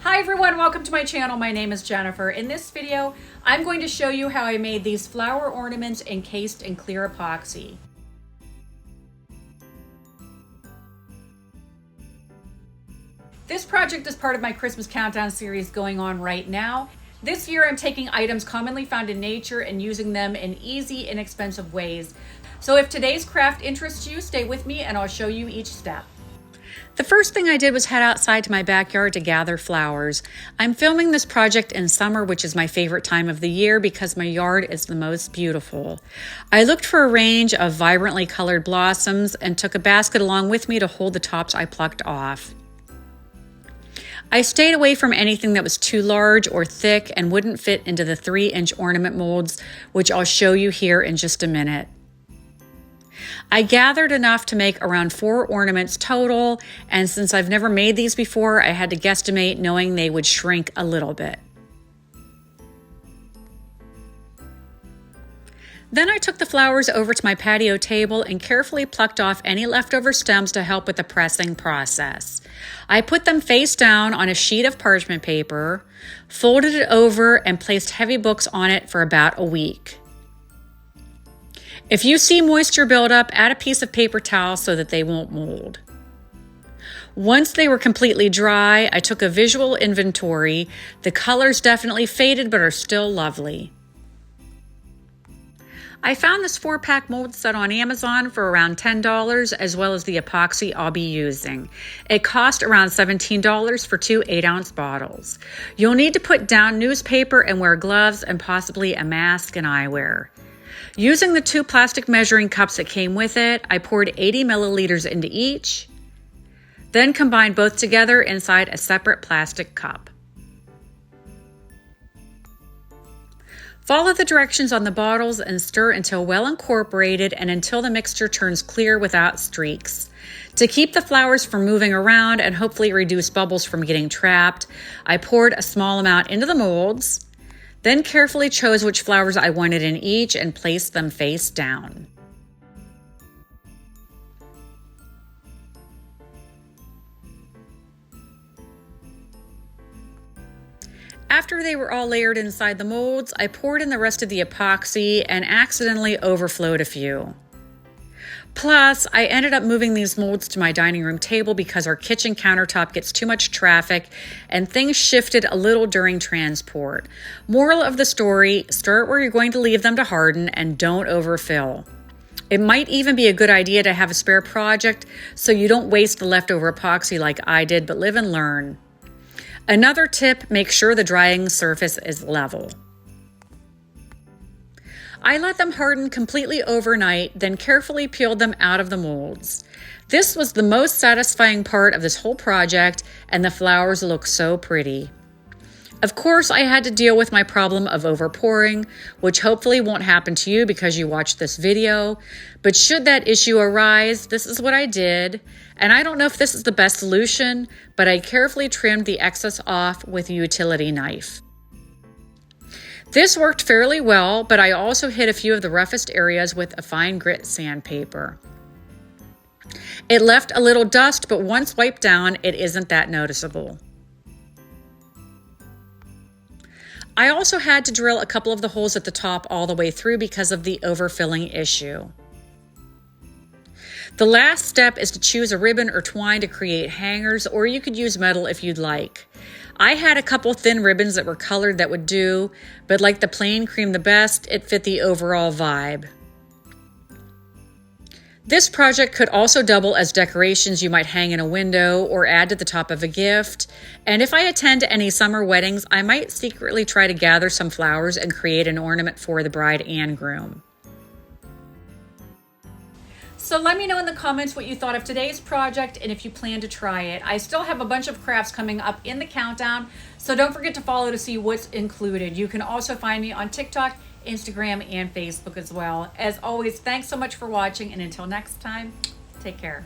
Hi everyone, welcome to my channel. My name is Jennifer. In this video, I'm going to show you how I made these flower ornaments encased in clear epoxy. This project is part of my Christmas Countdown series going on right now. This year I'm taking items commonly found in nature and using them in easy, inexpensive ways. So if today's craft interests you, stay with me and I'll show you each step. The first thing I did was head outside to my backyard to gather flowers. I'm filming this project in summer, which is my favorite time of the year because my yard is the most beautiful. I looked for a range of vibrantly colored blossoms and took a basket along with me to hold the tops I plucked off. I stayed away from anything that was too large or thick and wouldn't fit into the 3-inch ornament molds, which I'll show you here in just a minute. I gathered enough to make around 4 ornaments total, and since I've never made these before, I had to guesstimate knowing they would shrink a little bit. Then I took the flowers over to my patio table and carefully plucked off any leftover stems to help with the pressing process. I put them face down on a sheet of parchment paper, folded it over, and placed heavy books on it for about a week. If you see moisture build up, add a piece of paper towel so that they won't mold. Once they were completely dry, I took a visual inventory. The colors definitely faded but are still lovely. I found this 4-pack mold set on Amazon for around $10, as well as the epoxy I'll be using. It cost around $17 for 2 8-ounce bottles. You'll need to put down newspaper and wear gloves and possibly a mask and eyewear. Using the 2 plastic measuring cups that came with it, I poured 80 milliliters into each, then combined both together inside a separate plastic cup. Follow the directions on the bottles and stir until well incorporated and until the mixture turns clear without streaks. To keep the flowers from moving around and hopefully reduce bubbles from getting trapped, I poured a small amount into the molds, then carefully chose which flowers I wanted in each and placed them face down. After they were all layered inside the molds, I poured in the rest of the epoxy and accidentally overflowed a few. Plus, I ended up moving these molds to my dining room table because our kitchen countertop gets too much traffic and things shifted a little during transport. Moral of the story, start where you're going to leave them to harden and don't overfill. It might even be a good idea to have a spare project so you don't waste the leftover epoxy like I did, but live and learn. Another tip, make sure the drying surface is level. I let them harden completely overnight, then carefully peeled them out of the molds. This was the most satisfying part of this whole project, and the flowers look so pretty. Of course, I had to deal with my problem of overpouring, which hopefully won't happen to you because you watched this video. But should that issue arise, this is what I did. And I don't know if this is the best solution, but I carefully trimmed the excess off with a utility knife. This worked fairly well, but I also hit a few of the roughest areas with a fine grit sandpaper. It left a little dust, but once wiped down, it isn't that noticeable. I also had to drill a couple of the holes at the top all the way through because of the overfilling issue. The last step is to choose a ribbon or twine to create hangers, or you could use metal if you'd like. I had a couple thin ribbons that were colored that would do, but like the plain cream the best, it fit the overall vibe. This project could also double as decorations you might hang in a window or add to the top of a gift. And if I attend any summer weddings, I might secretly try to gather some flowers and create an ornament for the bride and groom. So let me know in the comments what you thought of today's project and if you plan to try it. I still have a bunch of crafts coming up in the countdown, so don't forget to follow to see what's included. You can also find me on TikTok, Instagram, and Facebook as well. As always, thanks so much for watching, and until next time, take care.